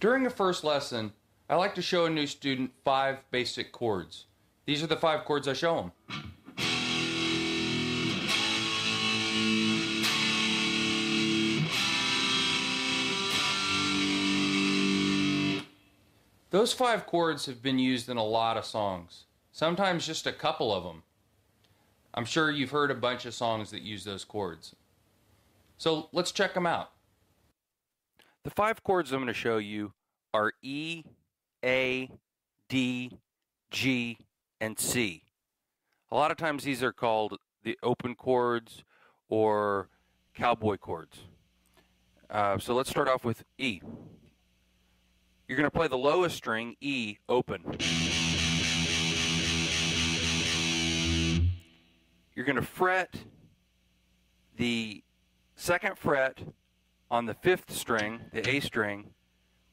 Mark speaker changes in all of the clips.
Speaker 1: During a first lesson, I like to show a new student 5 basic chords. These are the 5 chords I show them. Those 5 chords have been used in a lot of songs, sometimes just a couple of them. I'm sure you've heard a bunch of songs that use those chords. So let's check them out. The 5 chords I'm going to show you are E, A, D, G, and C. A lot of times these are called the open chords or cowboy chords. So let's start off with E. You're going to play the lowest string, E, open. You're going to fret the 2nd fret on the 5th string, the A string,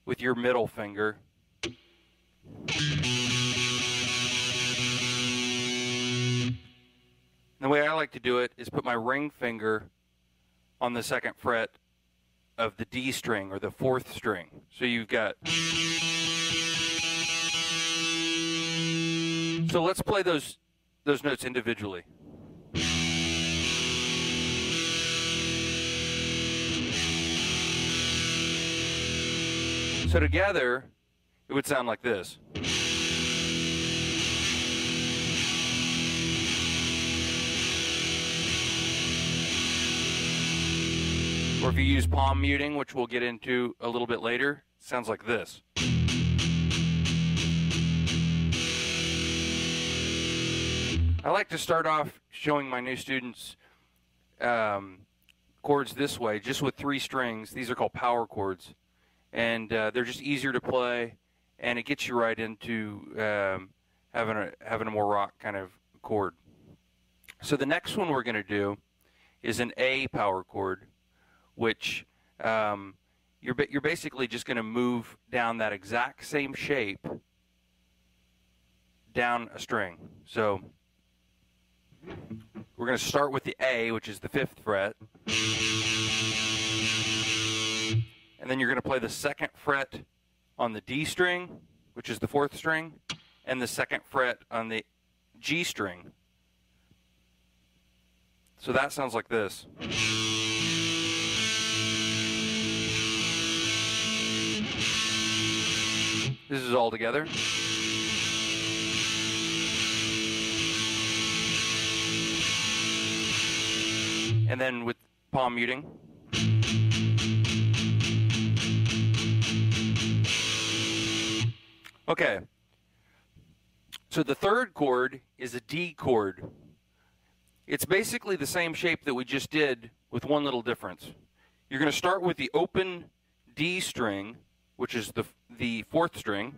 Speaker 1: with your middle finger. And the way I like to do it is put my ring finger on the 2nd fret of the D string or the 4th string. So you've got... So let's play those notes individually. So together, it would sound like this. Or if you use palm muting, which we'll get into a little bit later, it sounds like this. I like to start off showing my new students chords this way, just with 3 strings. These are called power chords. And they're just easier to play, and it gets you right into having a more rock kind of chord. So the next one we're going to do is an A power chord, which you're basically just going to move down that exact same shape down a string. So we're going to start with the A, which is the 5th fret. And then you're going to play the 2nd fret on the D string, which is the 4th string, and the 2nd fret on the G string. So that sounds like this. This is all together. And then with palm muting. Okay, so the 3rd chord is a D chord. It's basically the same shape that we just did with one little difference. You're going to start with the open D string, which is the 4th string.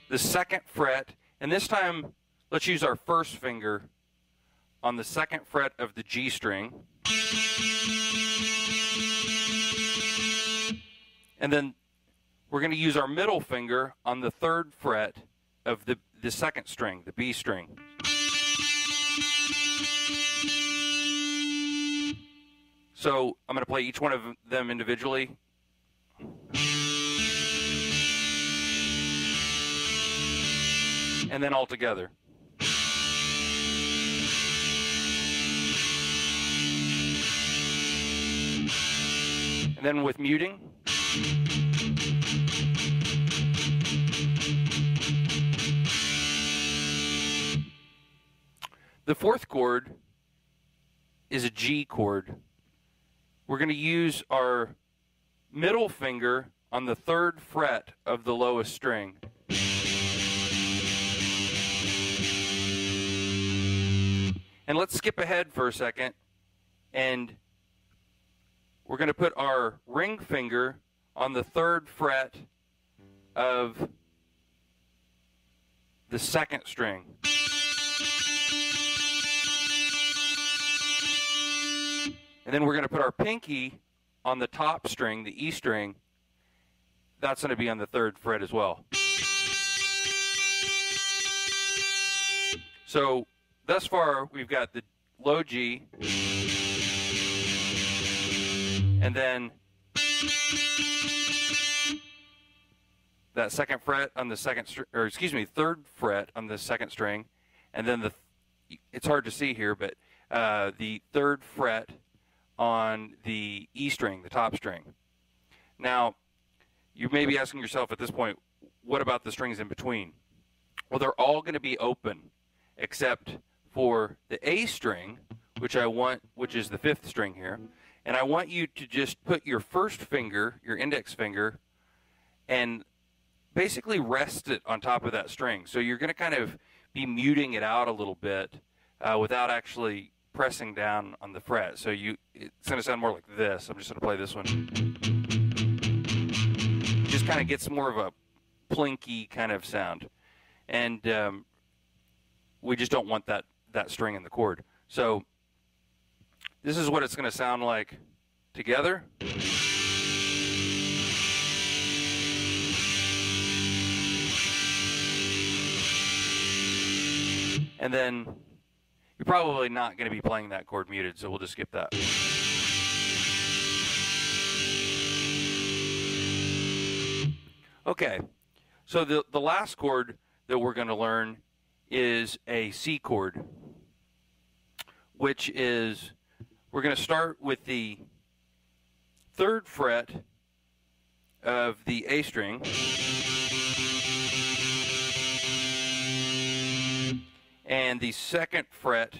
Speaker 1: The 2nd fret, and this time let's use our 1st finger on the 2nd fret of the G string. And then we're going to use our middle finger on the 3rd fret of the 2nd string, the B string. So I'm going to play each one of them individually. And then all together. And then with muting. The 4th chord is a G chord. We're going to use our middle finger on the 3rd fret of the lowest string. And let's skip ahead for a second, and we're going to put our ring finger on the 3rd fret of the 2nd string. And then we're going to put our pinky on the top string, the E string. That's going to be on the 3rd fret as well. So thus far, we've got the low G
Speaker 2: and then that second fret on the second string, or excuse me, third fret on the second string, and then it's hard to see here, but the third fret on the E string, the top string. Now, you may be asking yourself at this point, what about the strings in between? Well, they're all going to be open, except for the A string, which is the fifth string here, and I want you to just put your first finger, your index finger, and basically rest it on top of that string. So you're going to kind of be muting it out a little bit without actually pressing down on the fret. So it's going to sound more like this. I'm just going to play this one. Just kind of gets more of a plinky kind of sound. And we just don't want that string in the chord. So this is what it's going to sound like together. And then you're probably not going to be playing that chord muted, so we'll just skip that. Okay, so the last chord that we're going to learn is a C chord, which is, we're going to start with the third fret of the A string, and the second fret,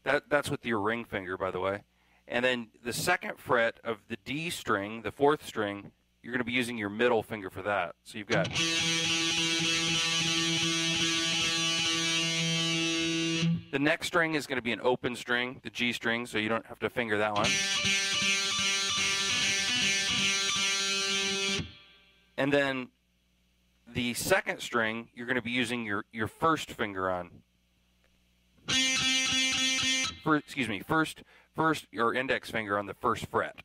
Speaker 2: that's with your ring finger, by the way, and then the second fret of the D string, the fourth string, you're going to be using your middle finger for that. So you've got the next string is going to be an open string, the G string, so you don't have to finger that one. And then the second string, you're going to be using your first finger on. First your index finger on the first fret.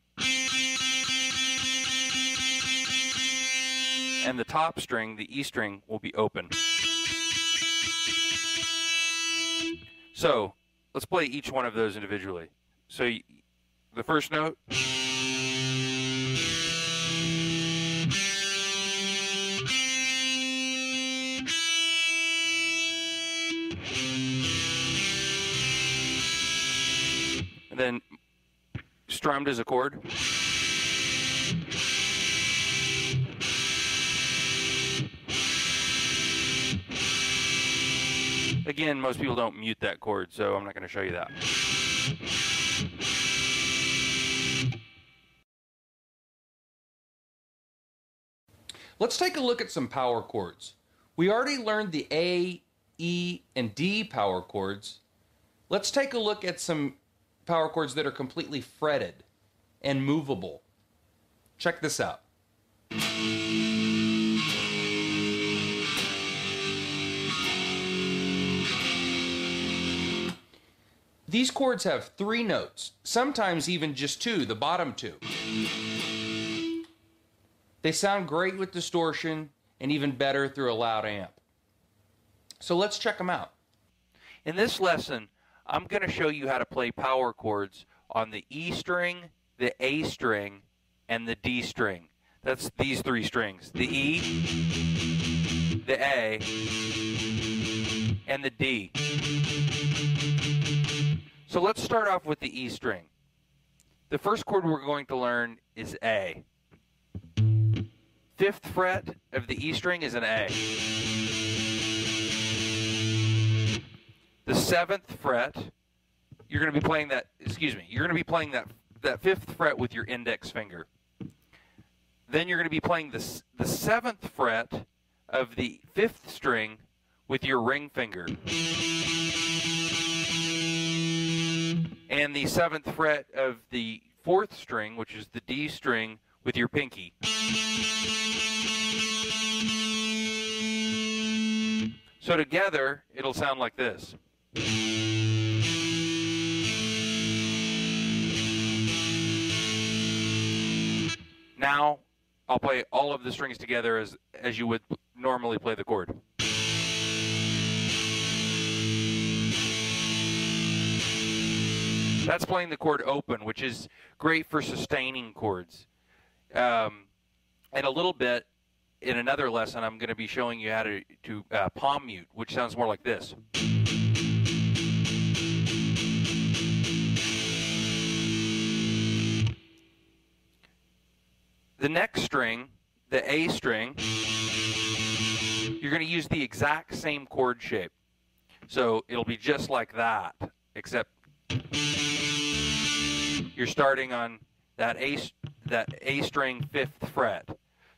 Speaker 2: And the top string, the E string, will be open. So let's play each one of those individually. So the first note. And then strummed as a chord. Again, most people don't mute that chord, so I'm not going to show you that.
Speaker 1: Let's take a look at some power chords. We already learned the A, E, and D power chords. Let's take a look at some power chords that are completely fretted and movable. Check this out. These chords have 3 notes, sometimes even just 2, the bottom 2. They sound great with distortion and even better through a loud amp. So let's check them out.
Speaker 2: In this lesson, I'm going to show you how to play power chords on the E string, the A string, and the D string. That's these 3 strings. The E, the A, and the D. So let's start off with the E string. The first chord we're going to learn is A. 5th fret of the E string is an A. The 7th fret, you're going to be playing that, you're going to be playing that 5th fret with your index finger. Then you're going to be playing the 7th fret of the 5th string with your ring finger. And the 7th fret of the 4th string, which is the D string, with your pinky. So together, it'll sound like this. Now, I'll play all of the strings together as you would normally play the chord. That's playing the chord open, which is great for sustaining chords. And a little bit in another lesson, I'm going to be showing you how to palm mute, which sounds more like this. The next string, the A string, you're going to use the exact same chord shape. So it'll be just like that, except you're starting on that A string 5th fret.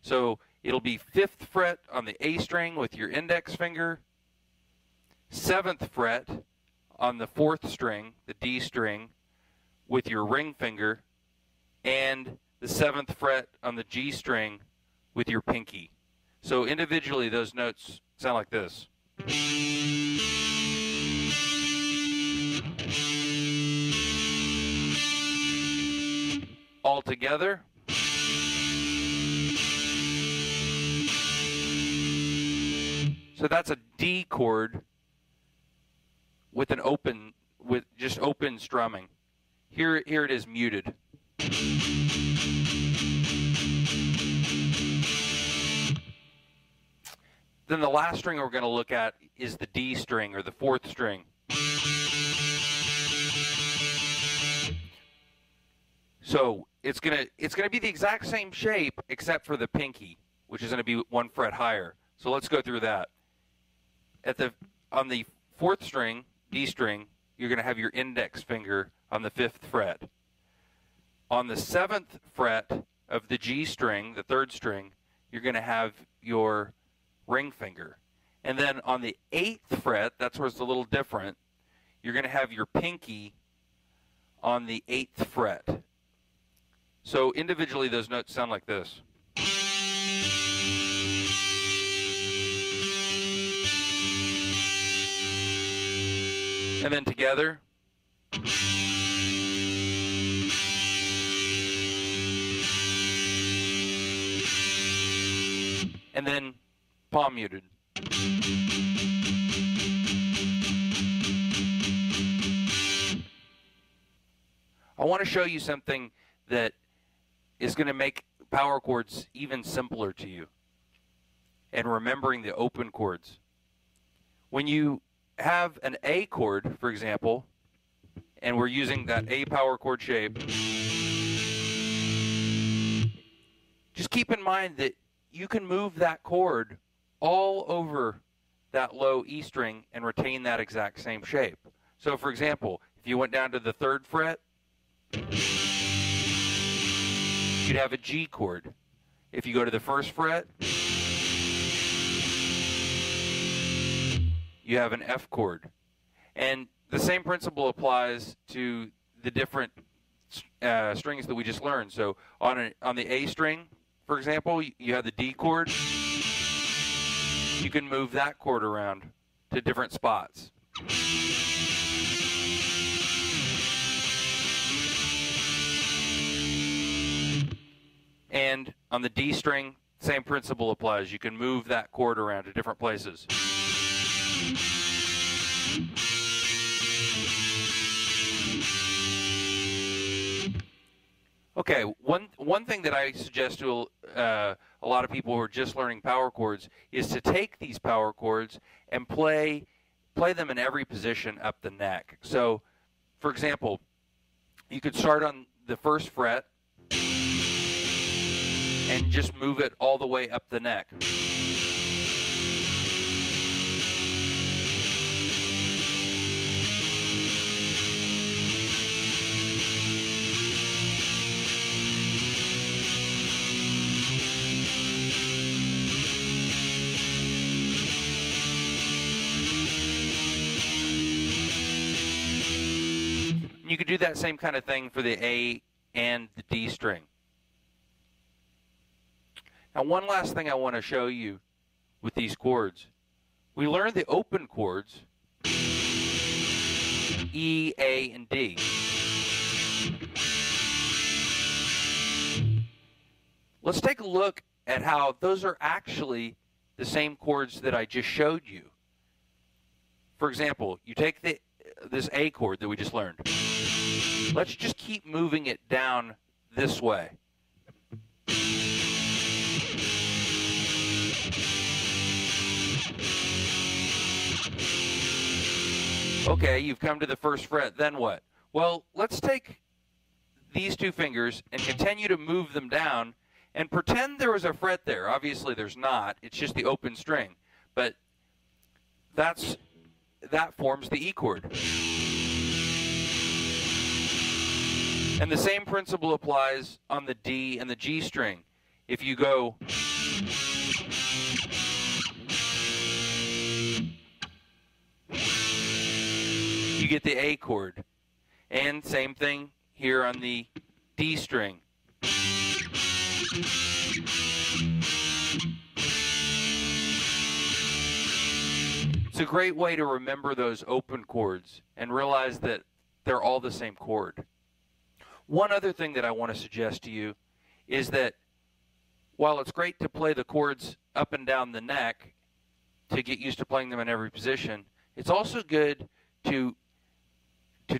Speaker 2: So it'll be 5th fret on the A string with your index finger, 7th fret on the 4th string, the D string, with your ring finger, and the 7th fret on the G string with your pinky. So individually, those notes sound like this. All together. So that's a D chord with an open, with just open strumming. Here it is muted. Then the last string we're going to look at is the D string, or the 4th string. So it's gonna be the exact same shape except for the pinky, which is going to be 1 fret higher. So let's go through that. On the 4th string, D string, you're going to have your index finger on the 5th fret. On the 7th fret of the G string, the 3rd string, you're going to have your ring finger. And then on the 8th fret, that's where it's a little different, you're going to have your pinky on the 8th fret. So individually, those notes sound like this. And then together. And then palm muted. I want to show you something that is going to make power chords even simpler to you, and remembering the open chords. When you have an A chord, for example, and we're using that A power chord shape, just keep in mind that you can move that chord all over that low E string and retain that exact same shape. So for example, if you went down to the 3rd fret, you'd have a G chord. If you go to the 1st fret, you have an F chord. And the same principle applies to the different strings that we just learned. So on the A string, for example, you have the D chord. You can move that chord around to different spots. And on the D string, same principle applies. You can move that chord around to different places. Okay, one thing that I suggest to a lot of people who are just learning power chords is to take these power chords and play them in every position up the neck. So, for example, you could start on the 1st fret and just move it all the way up the neck. You could do that same kind of thing for the A and the D string. Now, one last thing I want to show you with these chords. We learned the open chords, E, A, and D. Let's take a look at how those are actually the same chords that I just showed you. For example, you take this A chord that we just learned. Let's just keep moving it down this way. Okay, you've come to the first fret, then what? Well, let's take these two fingers and continue to move them down and pretend there was a fret there. Obviously there's not, it's just the open string. But that forms the E chord. And the same principle applies on the D and the G string. If you go you get the A chord. And same thing here on the D string. It's a great way to remember those open chords and realize that they're all the same chord. One other thing that I want to suggest to you is that while it's great to play the chords up and down the neck to get used to playing them in every position, it's also good to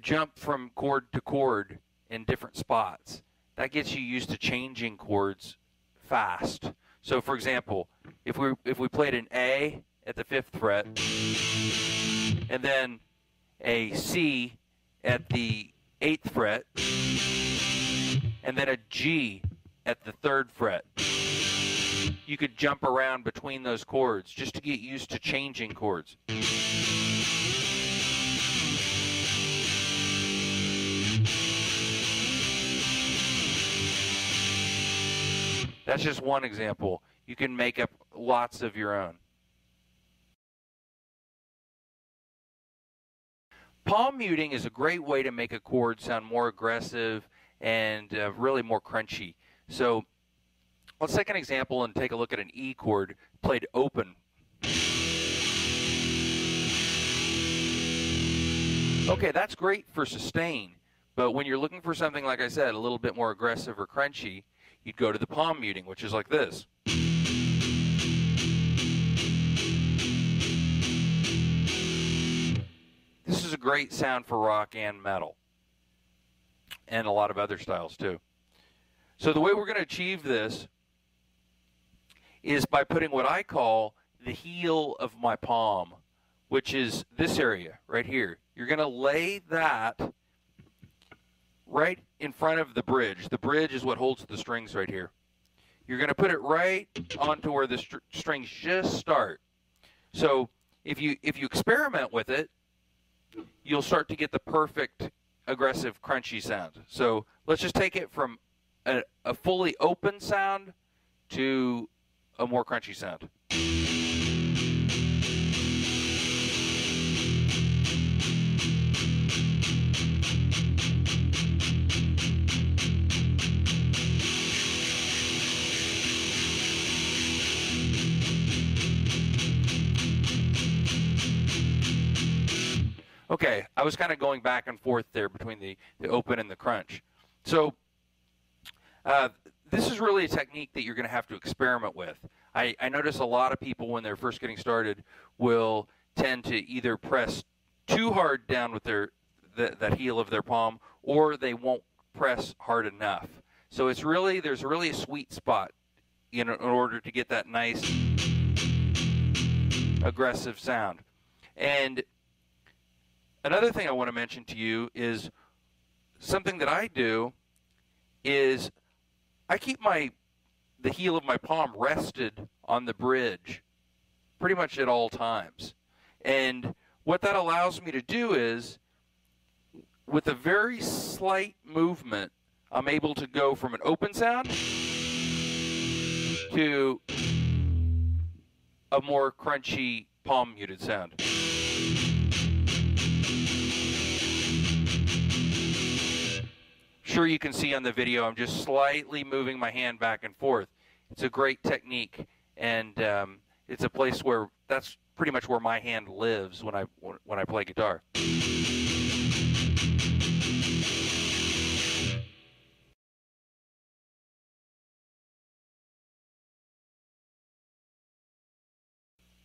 Speaker 2: jump from chord to chord in different spots. That gets you used to changing chords fast. So for example, if we played an A at the 5th fret and then a C at the 8th fret and then a G at the 3rd fret, you could jump around between those chords just to get used to changing chords. That's just one example. You can make up lots of your own. Palm muting is a great way to make a chord sound more aggressive and really more crunchy. So let's take an example and take a look at an E chord played open. Okay, that's great for sustain, but when you're looking for something, like I said, a little bit more aggressive or crunchy, you'd go to the palm muting, which is like this. This is a great sound for rock and metal, and a lot of other styles too. So the way we're going to achieve this is by putting what I call the heel of my palm, which is this area right here. You're going to lay that right in front of the bridge. The bridge is what holds the strings right here. You're going to put it right onto where the strings just start. So if you experiment with it, you'll start to get the perfect aggressive crunchy sound. So let's just take it from a fully open sound to a more crunchy sound. Okay, I was kind of going back and forth there between the open and the crunch. So this is really a technique that you're going to have to experiment with. I notice a lot of people when they're first getting started will tend to either press too hard down with that heel of their palm, or they won't press hard enough. So there's really a sweet spot in order to get that nice aggressive sound. And another thing I want to mention to you is something that I do is I keep the heel of my palm rested on the bridge pretty much at all times. And what that allows me to do is, with a very slight movement, I'm able to go from an open sound to a more crunchy palm muted sound. Sure, you can see on the video I'm just slightly moving my hand back and forth. It's a great technique, and it's a place where that's pretty much where my hand lives when I play guitar.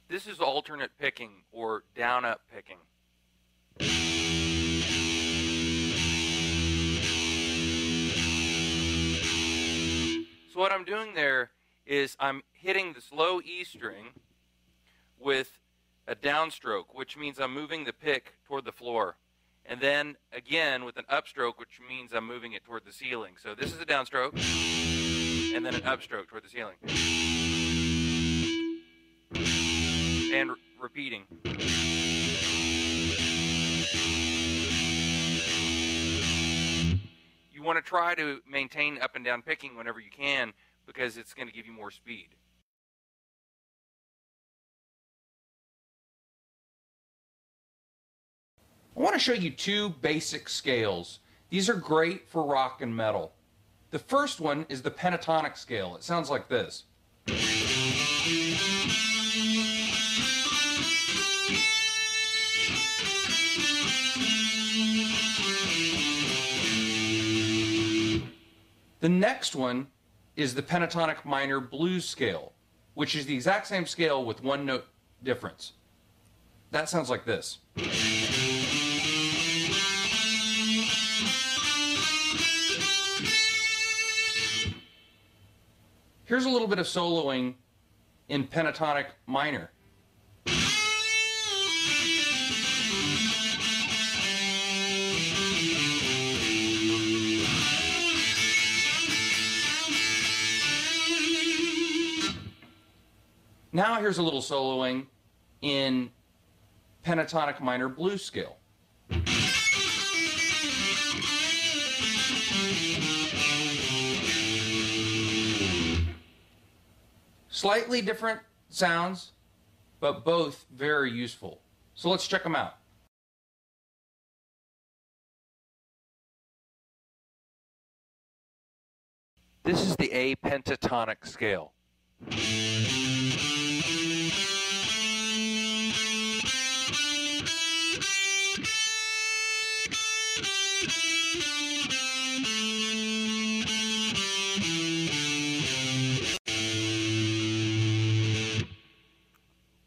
Speaker 2: This is alternate picking, or down-up picking. doing there is I'm hitting this low E string with a downstroke, which means I'm moving the pick toward the floor. And then again with an upstroke, which means I'm moving it toward the ceiling. So this is a downstroke, and then an upstroke toward the ceiling. And repeating. You want to try to maintain up and down picking whenever you can, because it's going to give you more speed.
Speaker 1: I want to show you two basic scales. These are great for rock and metal. The first one is the pentatonic scale. It sounds like this. The next one is the pentatonic minor blues scale, which is the exact same scale with one note difference. That sounds like this. Here's a little bit of soloing in pentatonic minor. Now here's a little soloing in pentatonic minor blues scale. Slightly different sounds, but both very useful. So let's check them out.
Speaker 2: This is the A pentatonic scale.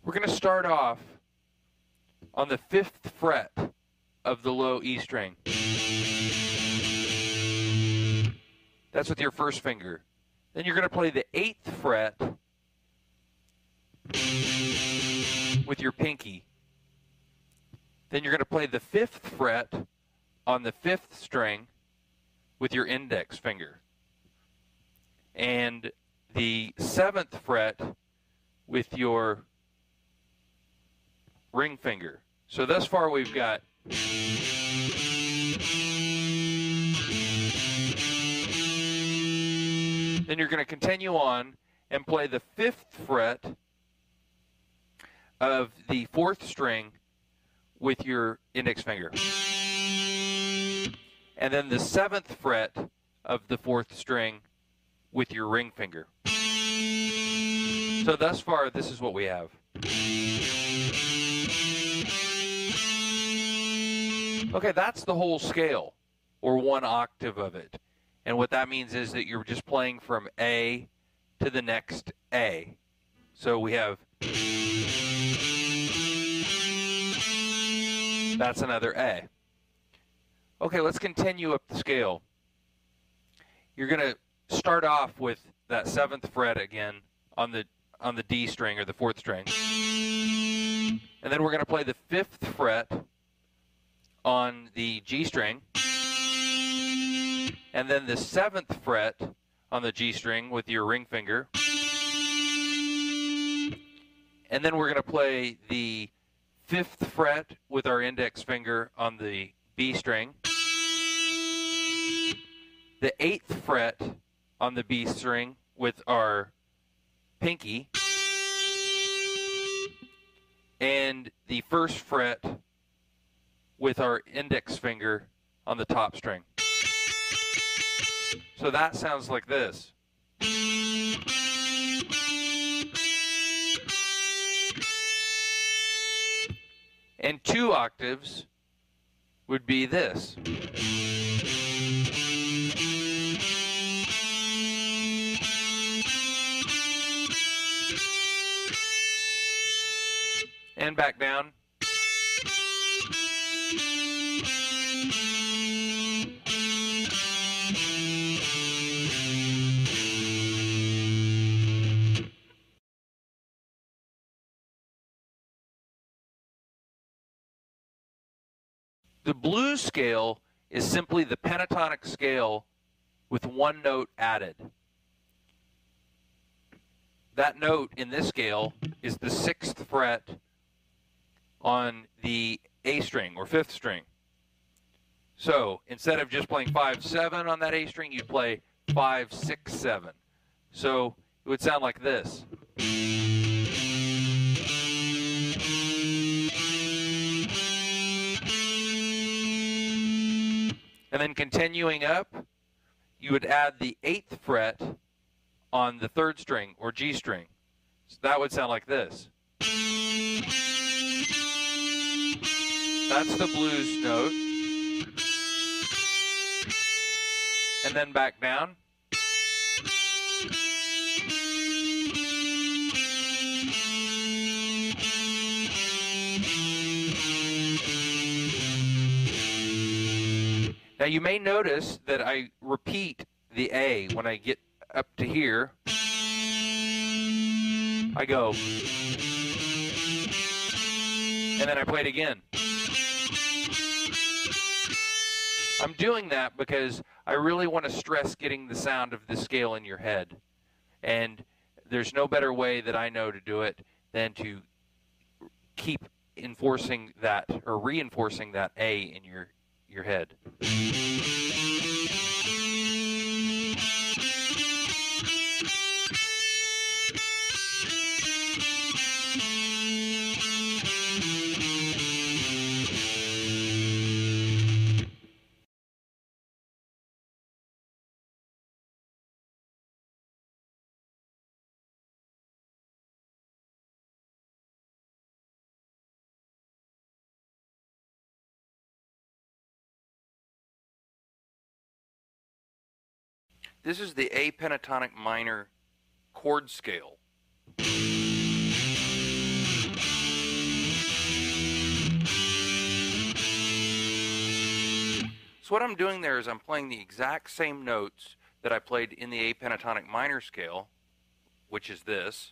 Speaker 2: We're going to start off on the 5th fret of the low E string. That's with your first finger. Then you're going to play the 8th fret with your pinky. Then you're going to play the 5th fret on the 5th string with your index finger. And the 7th fret with your ring finger. So thus far we've got then you're going to continue on and play the 5th fret of the 4th string with your index finger. And then the 7th fret of the 4th string with your ring finger. So thus far this is what we have. Okay, that's the whole scale, or one octave of it. And what that means is that you're just playing from A to the next A. So we have, that's another A. Okay, let's continue up the scale. You're going to start off with that 7th fret again on the D string or the 4th string. And then we're going to play the 5th fret on the G string, and then the 7th fret on the G string with your ring finger, and then we're going to play the 5th fret with our index finger on the B string, the 8th fret on the B string with our pinky, and the 1st fret with our index finger on the top string. So that sounds like this. And 2 octaves would be this. And back down. The blues scale is simply the pentatonic scale with one note added. That note in this scale is the 6th fret on the A string or 5th string. So instead of just playing 5-7 on that A string, you'd play 5-6-7. So it would sound like this. And then continuing up, you would add the 8th fret on the 3rd string or G string. So that would sound like this. That's the blues note. And then back down. Now you may notice that I repeat the A when I get up to here. I go, and then I play it again. I'm doing that because I really want to stress getting the sound of the scale in your head. And there's no better way that I know to do it than to keep enforcing that or reinforcing that A in your head. This is the A pentatonic minor chord scale. So what I'm doing there is I'm playing the exact same notes that I played in the A pentatonic minor scale, which is this,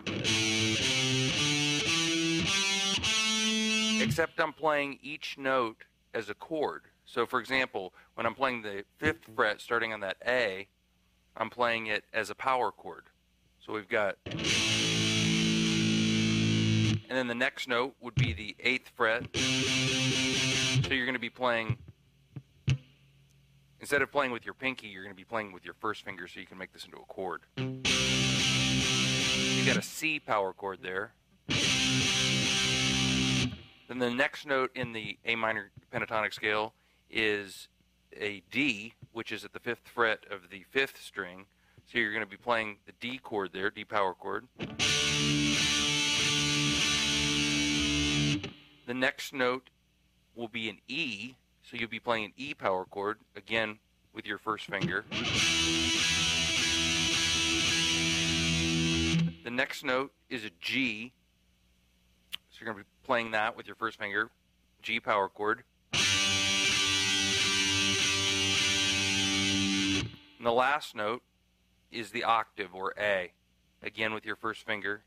Speaker 2: except I'm playing each note as a chord. So for example, when I'm playing the 5th fret starting on that A, I'm playing it as a power chord. So we've got, and then the next note would be the 8th fret. So you're going to be playing, instead of playing with your pinky, you're going to be playing with your first finger so you can make this into a chord. You got a C power chord there. Then the next note in the A minor pentatonic scale is a D, which is at the 5th fret of the 5th string. So you're going to be playing the D chord there, D power chord. The next note will be an E, so you'll be playing an E power chord, again with your first finger. The next note is a G, so you're going to be playing that with your first finger, G power chord. And the last note is the octave, or A, again with your first finger.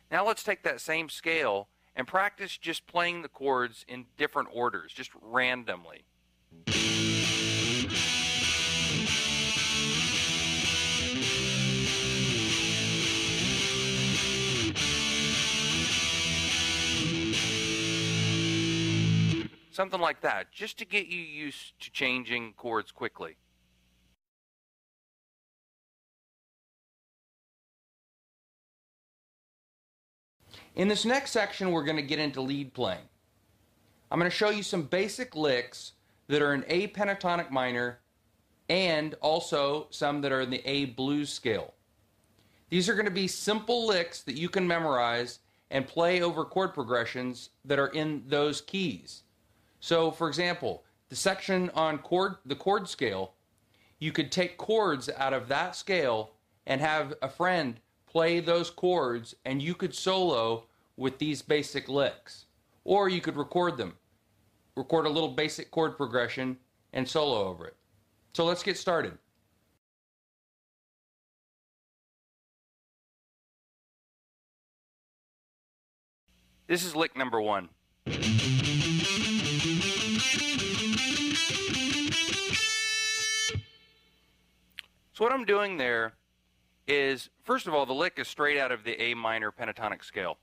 Speaker 2: Now let's take that same scale and practice just playing the chords in different orders, just randomly. Something like that, just to get you used to changing chords quickly.
Speaker 1: In this next section, we're going to get into lead playing. I'm going to show you some basic licks that are in A pentatonic minor and also some that are in the A blues scale. These are going to be simple licks that you can memorize and play over chord progressions that are in those keys. So, for example, the section on the chord scale, you could take chords out of that scale and have a friend play those chords, and you could solo with these basic licks. Or you could record them. Record a little basic chord progression and solo over it. So let's get started.
Speaker 2: This is lick number 1. So what I'm doing there is, first of all, the lick is straight out of the A minor pentatonic scale.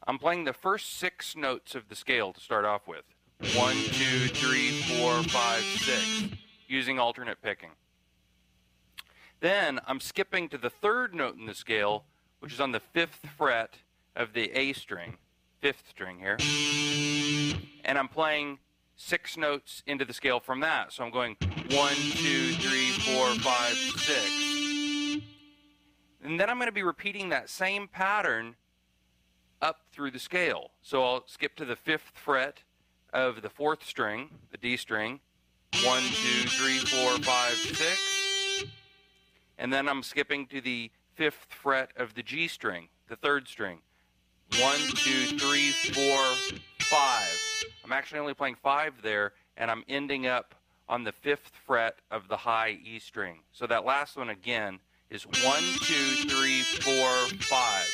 Speaker 2: I'm playing the first 6 notes of the scale to start off with. 1, 2, 3, 4, 5, 6, using alternate picking. Then I'm skipping to the 3rd note in the scale, which is on the 5th fret of the A string, 5th string here. And I'm playing 6 notes into the scale from that. So I'm going 1, 2, 3, 4, 5, 6. And then I'm going to be repeating that same pattern up through the scale. So I'll skip to the 5th fret of the 4th string, the D string. 1, 2, 3, 4, 5, 6. And then I'm skipping to the 5th fret of the G string, the 3rd string. 1, 2, 3, 4, 5. I'm actually only playing 5 there, and I'm ending up on the 5th fret of the high E string. So that last one again is 1, 2, 3, 4, 5.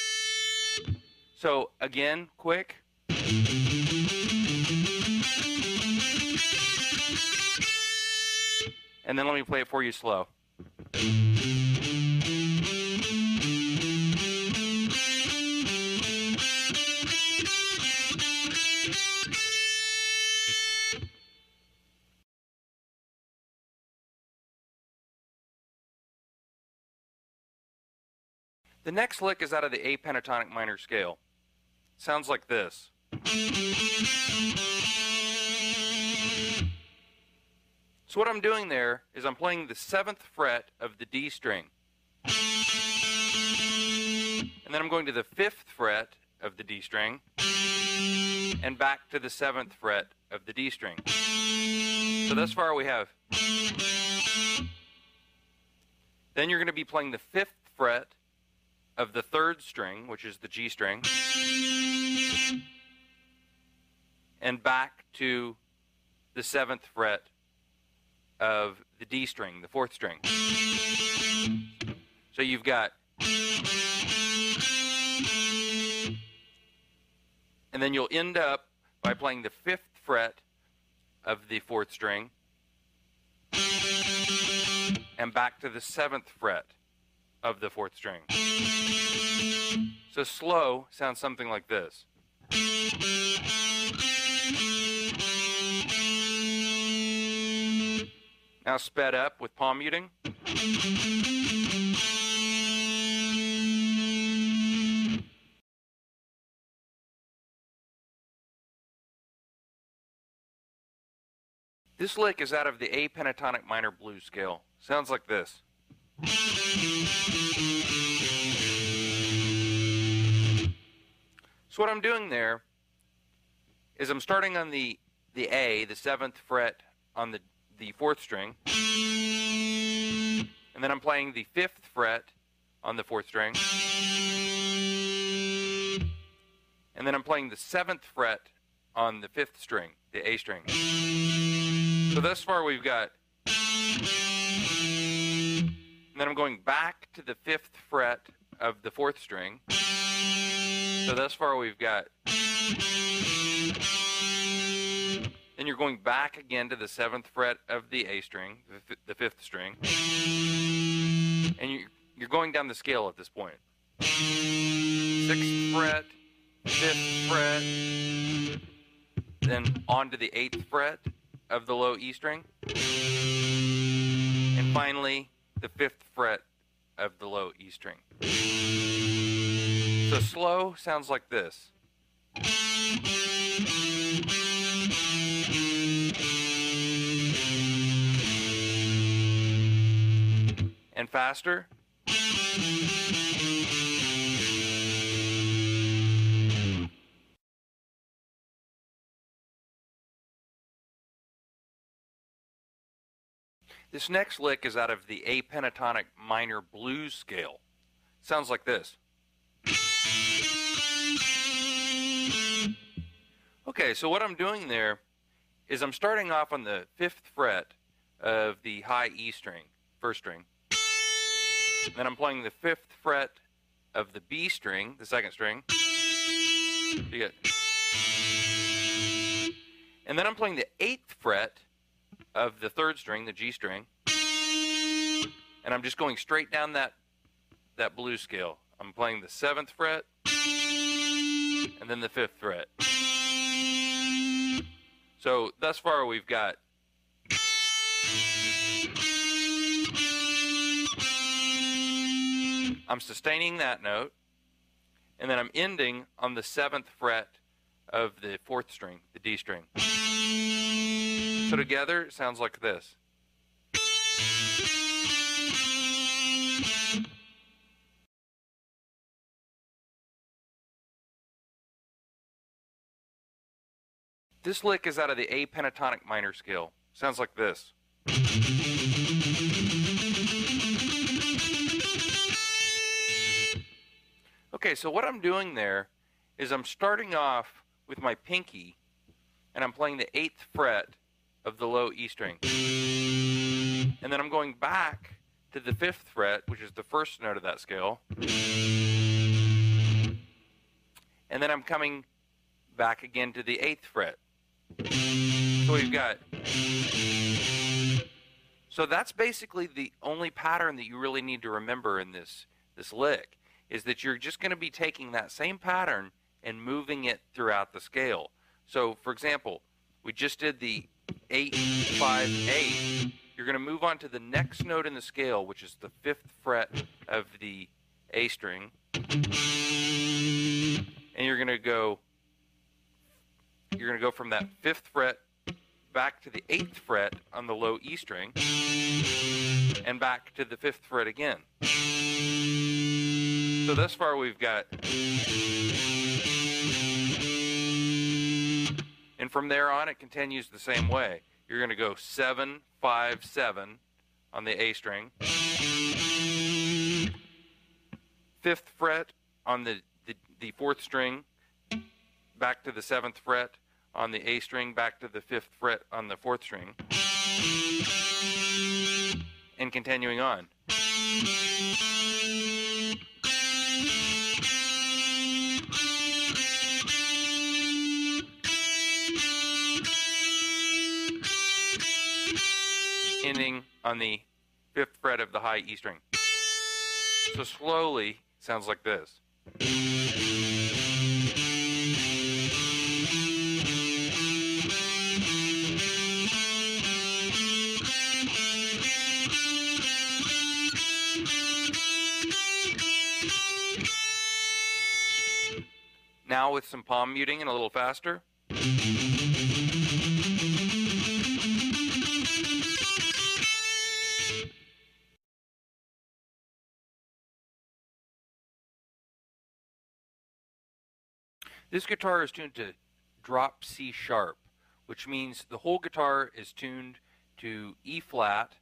Speaker 2: So again, quick. And then let me play it for you slow. The next lick is out of the A pentatonic minor scale. Sounds like this. So what I'm doing there is I'm playing the 7th fret of the D string. And then I'm going to the 5th fret of the D string and back to the 7th fret of the D string. So thus far we have. Then you're going to be playing the 5th fret of the 3rd string, which is the G string, and back to the 7th fret of the D string, the 4th string. So you've got, and then you'll end up by playing the 5th fret of the 4th string and back to the 7th fret of the 4th string. So slow sounds something like this. Now sped up with palm muting. This lick is out of the A pentatonic minor blues scale. Sounds like this. So what I'm doing there is I'm starting on the A, the 7th fret on the 4th string, and then I'm playing the 5th fret on the 4th string, and then I'm playing the 7th fret on the 5th string, the A string. So thus far we've got, and then I'm going back to the 5th fret of the 4th string. So thus far we've got, then you're going back again to the 7th fret of the A string, the 5th string, and you're going down the scale at this point. 6th fret, 5th fret, then on to the 8th fret of the low E string, and finally the 5th fret of the low E string. So slow sounds like this. And faster. This next lick is out of the A pentatonic minor blues scale. Sounds like this. Okay, so what I'm doing there is I'm starting off on the 5th fret of the high E string, 1st string. Then I'm playing the 5th fret of the B string, the 2nd string. You get, and then I'm playing the 8th fret of the 3rd string, the G string, and I'm just going straight down that blues scale. I'm playing the 7th fret and then the 5th fret. So thus far we've got I'm sustaining that note, and then I'm ending on the 7th fret of the 4th string, the D string. So together it sounds like this. This lick is out of the A pentatonic minor scale. Sounds like this. Okay, so what I'm doing there is I'm starting off with my pinky, and I'm playing the 8th fret of the low E string. And then I'm going back to the 5th fret, which is the first note of that scale. And then I'm coming back again to the 8th fret. So we've got... So that's basically the only pattern that you really need to remember in this lick, is that you're just going to be taking that same pattern and moving it throughout the scale. So, for example, we just did the 8, 5, 8. You're going to move on to the next note in the scale, which is the 5th fret of the A string. And you're going to go from that 5th fret back to the 8th fret on the low E string and back to the 5th fret again. So thus far we've got, and from there on it continues the same way. You're going to go 7, 5, 7 on the A string, 5th fret on the 4th string, back to the 7th fret on the A string, back to the 5th fret on the 4th string, and continuing on. Ending on the 5th fret of the high E string. So slowly, sounds like this. Now with some palm muting and a little faster. This guitar is tuned to drop C sharp, which means the whole guitar is tuned to E flat,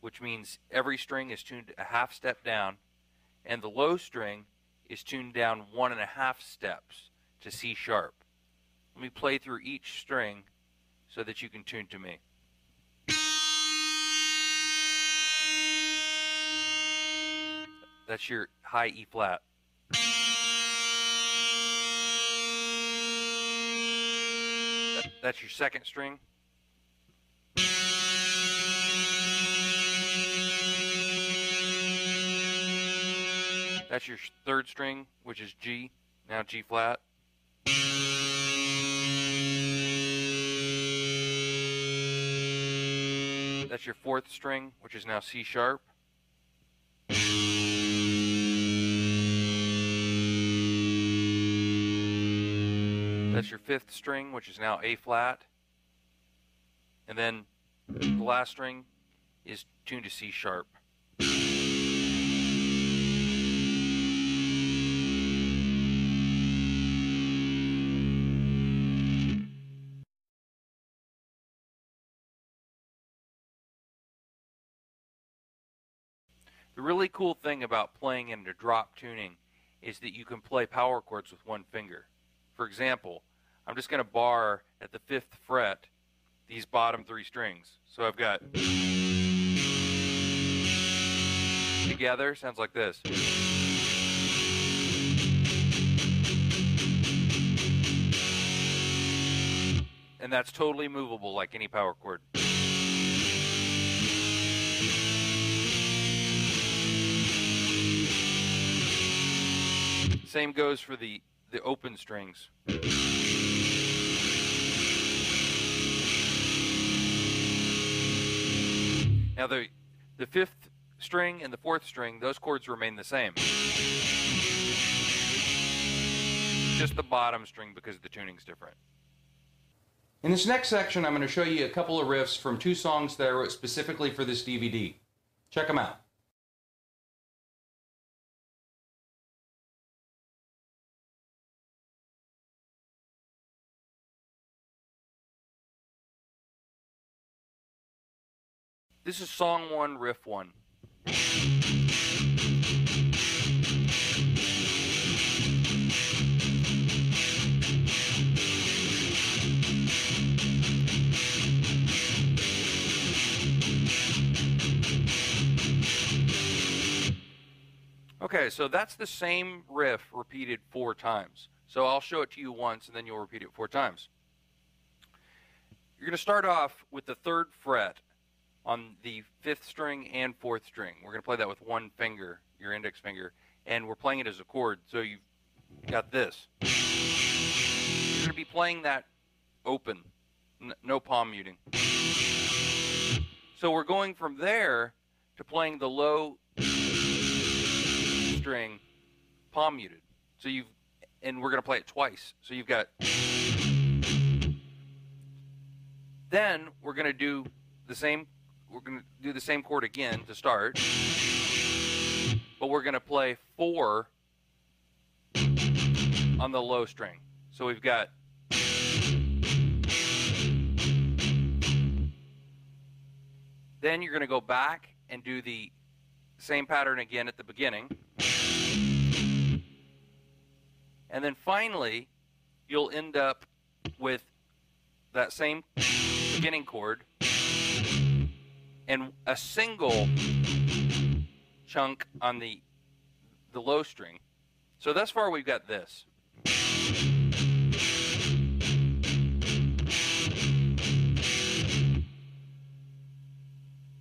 Speaker 2: which means every string is tuned a half step down, and the low string is tuned down 1.5 steps to C sharp. Let me play through each string so that you can tune to me. That's your high E flat. That's your 2nd string. That's your 3rd string, which is G, now G flat. That's your 4th string, which is now C sharp. That's your 5th string, which is now A flat. And then the last string is tuned to C sharp. The really cool thing about playing into drop tuning is that you can play power chords with one finger. For example, I'm just going to bar at the 5th fret these bottom 3 strings. So I've got together, sounds like this. And that's totally movable like any power chord. Same goes for the open strings. Now the fifth string and the fourth string, those chords remain the same. Just the bottom string because the tuning's different.
Speaker 1: In this next section, I'm going to show you a couple of riffs from two songs that I wrote specifically for this DVD. Check them out.
Speaker 2: This is song 1, riff 1. Okay, so that's the same riff repeated 4 times. So I'll show it to you once and then you'll repeat it 4 times. You're going to start off with the 3rd fret on the 5th string and 4th string. We're going to play that with one finger, your index finger, and we're playing it as a chord. So you've got this. You're going to be playing that open, no palm muting. So we're going from there to playing the low string palm muted. So and we're going to play it twice. So you've got. Then we're going to do the same. We're going to do the same chord again to start, but we're going to play 4 on the low string. So we've got then you're going to go back and do the same pattern again at the beginning. And then finally, you'll end up with that same beginning chord and a single chunk on the low string. So thus far we've got this.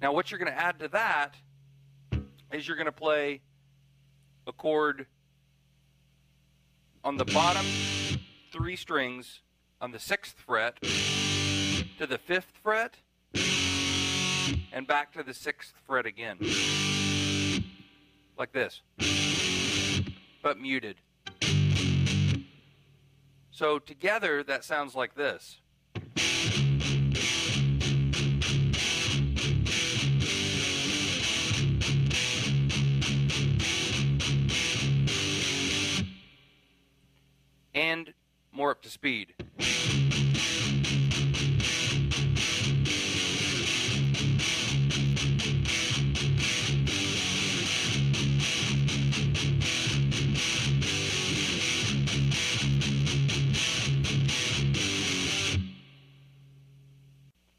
Speaker 2: Now what you're going to add to that is you're going to play a chord on the bottom 3 strings on the 6th fret to the 5th fret and back to the 6th fret again. Like this. But muted. So together that sounds like this. And more up to speed.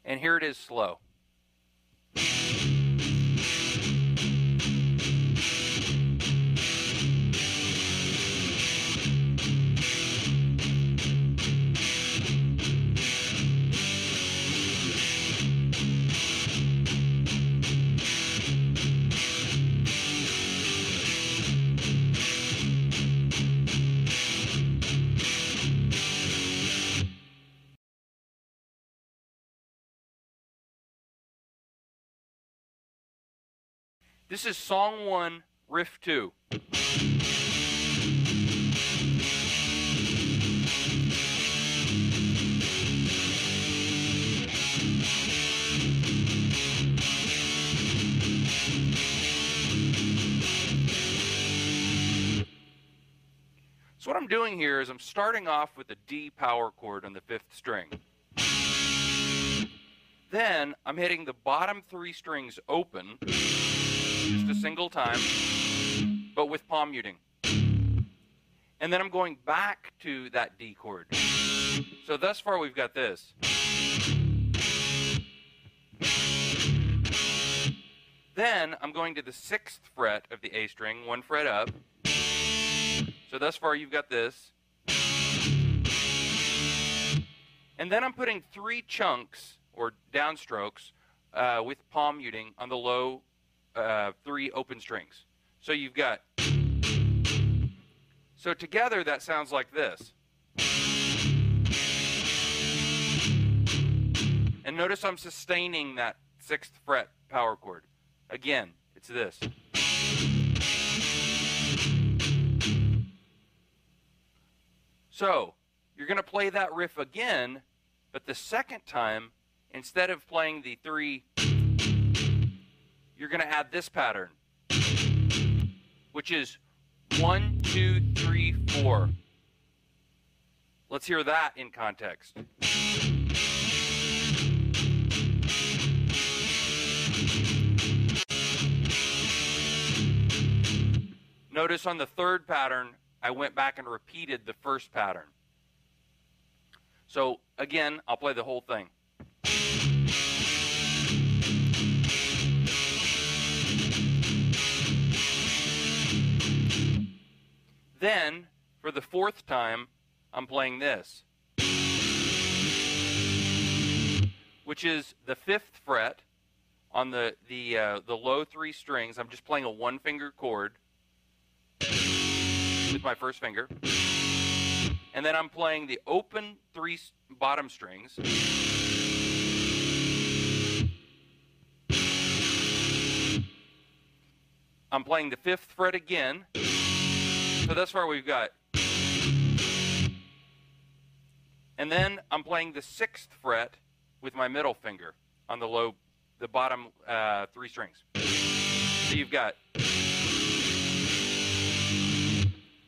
Speaker 2: And here it is slow. This is song 1, riff 2. So what I'm doing here is I'm starting off with a D power chord on the 5th string. Then I'm hitting the bottom 3 strings open, just a single time, but with palm muting. And then I'm going back to that D chord. So thus far we've got this. Then I'm going to the 6th fret of the A string, 1 fret up. So thus far you've got this. And then I'm putting 3 chunks or downstrokes with palm muting on the low 3 open strings. So you've got, so together that sounds like this. And notice I'm sustaining that 6th fret power chord. Again, it's this. So you're going to play that riff again, but the second time, instead of playing the 3, you're going to add this pattern, which is 1, 2, 3, 4. Let's hear that in context. Notice on the 3rd pattern, I went back and repeated the 1st pattern. So again, I'll play the whole thing. Then, for the 4th time, I'm playing this, which is the 5th fret on the low 3 strings. I'm just playing a 1-finger chord with my first finger. And then I'm playing the open 3 bottom strings. I'm playing the 5th fret again. So thus far we've got. And then I'm playing the 6th fret with my middle finger on the bottom 3 strings. So you've got.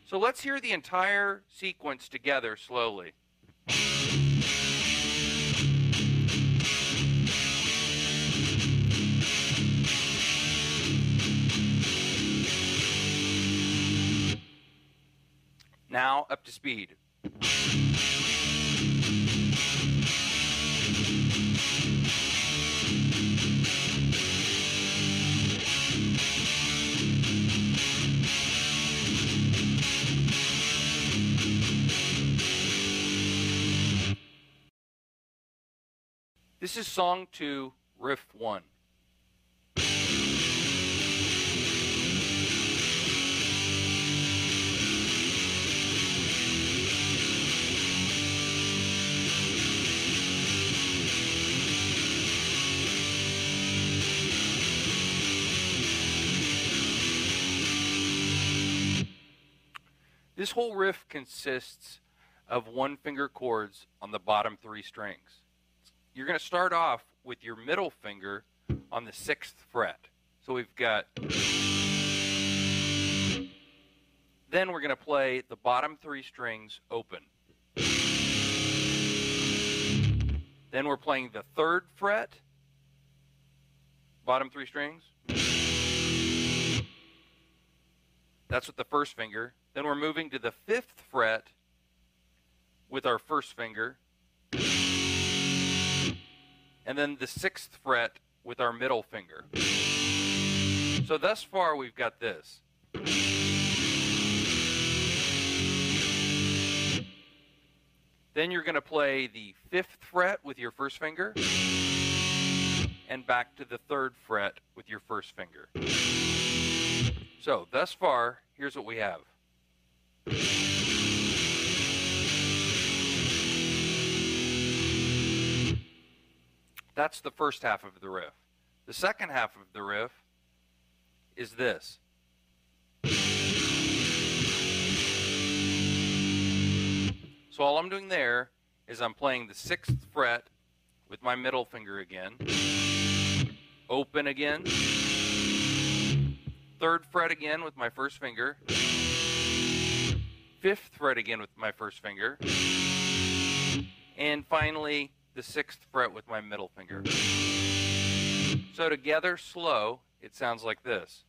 Speaker 2: So let's hear the entire sequence together slowly. Now up to speed. This is song 2, riff 1. This whole riff consists of 1-finger chords on the bottom 3 strings. You're going to start off with your middle finger on the 6th fret. So we've got. Then we're going to play the bottom 3 strings open. Then we're playing the 3rd fret, bottom 3 strings. That's with the first finger. Then we're moving to the 5th fret with our first finger. And then the 6th fret with our middle finger. So thus far we've got this. Then you're going to play the 5th fret with your first finger and back to the 3rd fret with your first finger. So thus far, here's what we have. That's the first half of the riff. The second half of the riff is this. So all I'm doing there is I'm playing the 6th fret with my middle finger again, open again, 3rd fret again with my first finger, 5th fret again with my first finger, and finally the 6th fret with my middle finger. So together, slow, it sounds like this.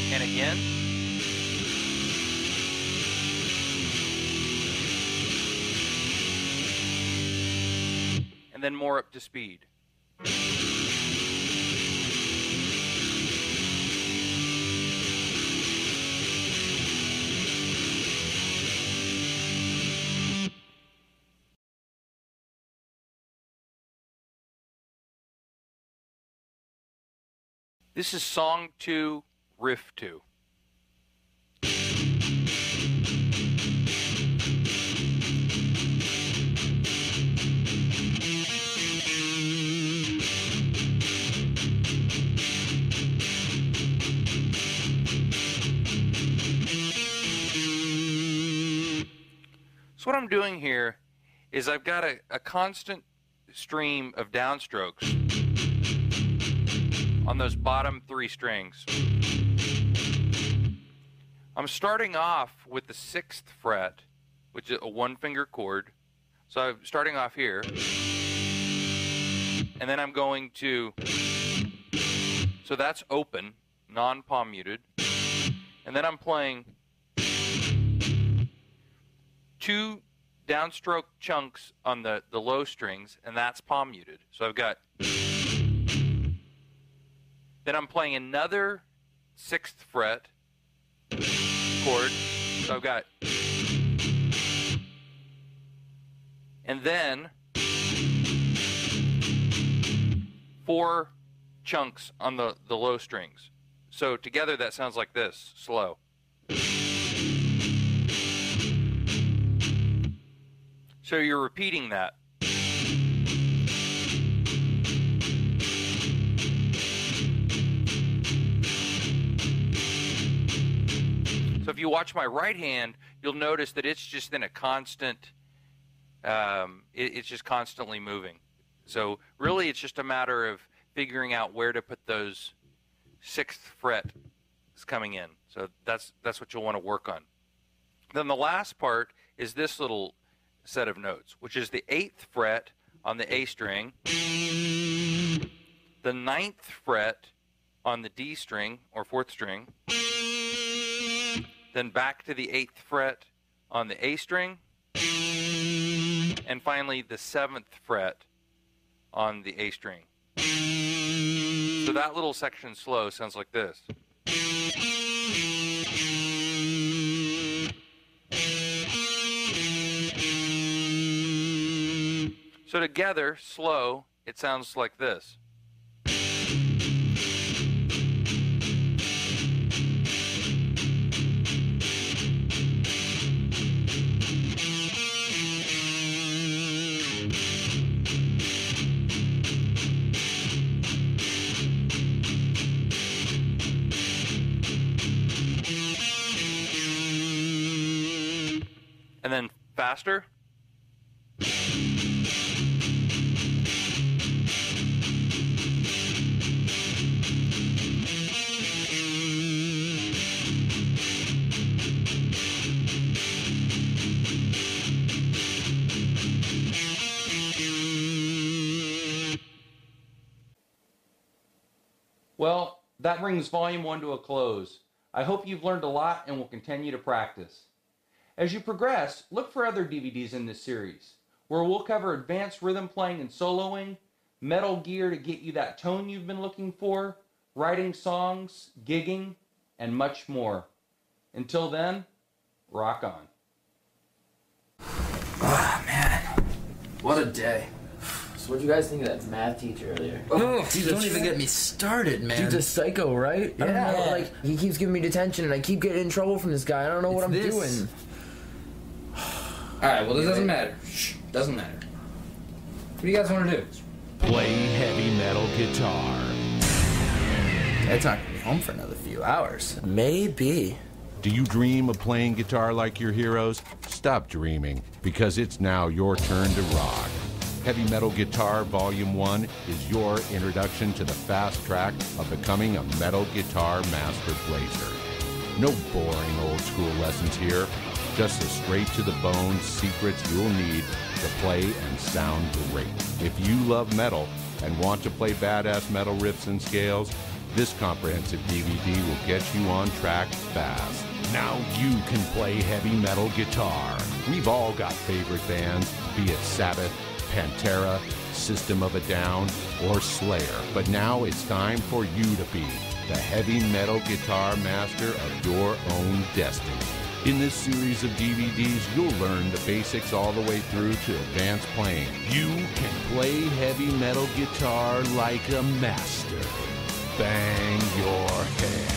Speaker 2: And again. And then more up to speed. This is song 2, riff 2. So what I'm doing here is I've got a constant stream of downstrokes on those bottom 3 strings. I'm starting off with the 6th fret, which is a 1-finger chord. So I'm starting off here, and then I'm going to, so that's open, non-palm muted, and then I'm playing 2 downstroke chunks on the low strings, and that's palm muted. So I've got, then I'm playing another 6th fret chord. So I've got, and then 4 chunks on the low strings. So together that sounds like this, slow. So you're repeating that. So if you watch my right hand, you'll notice that it's just in a constant, it's just constantly moving. So really it's just a matter of figuring out where to put those 6th frets coming in. So that's what you'll want to work on. Then the last part is this little set of notes, which is the 8th fret on the A string, the 9th fret on the D string or 4th string, then back to the 8th fret on the A string, and finally the 7th fret on the A string. So that little section slow sounds like this. So together, slow, it sounds like this. And then faster.
Speaker 1: Well, that brings Volume 1 to a close. I hope you've learned a lot and will continue to practice. As you progress, look for other DVDs in this series, where we'll cover advanced rhythm playing and soloing, metal gear to get you that tone you've been looking for, writing songs, gigging, and much more. Until then, rock on.
Speaker 3: Ah, man. What a day.
Speaker 4: So what do you guys think of that math teacher earlier?
Speaker 3: Oh, dude, don't even get me started, man.
Speaker 4: Dude's a psycho, right?
Speaker 3: Yeah.
Speaker 4: I don't know, like, he keeps giving me detention, and I keep getting in trouble from this guy. I don't know what I'm doing.
Speaker 3: Alright, well, this doesn't matter. Shh, doesn't matter. What do you guys want to do?
Speaker 5: Play heavy metal guitar.
Speaker 4: It's not gonna be home for another few hours. Maybe.
Speaker 5: Do you dream of playing guitar like your heroes? Stop dreaming, because it's now your turn to rock. Heavy Metal Guitar Volume 1 is your introduction to the fast track of becoming a metal guitar master blazer. No boring old school lessons here, just the straight to the bone secrets you'll need to play and sound great. If you love metal and want to play badass metal riffs and scales, this comprehensive DVD will get you on track fast. Now you can play heavy metal guitar. We've all got favorite bands, be it Sabbath, Pantera, System of a Down, or Slayer. But now it's time for you to be the heavy metal guitar master of your own destiny. In this series of DVDs, you'll learn the basics all the way through to advanced playing. You can play heavy metal guitar like a master. bang your head.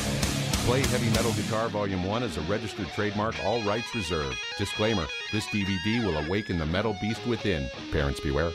Speaker 5: Play Heavy Metal Guitar Volume 1 is a registered trademark, all rights reserved. Disclaimer, this DVD will awaken the metal beast within. Parents beware.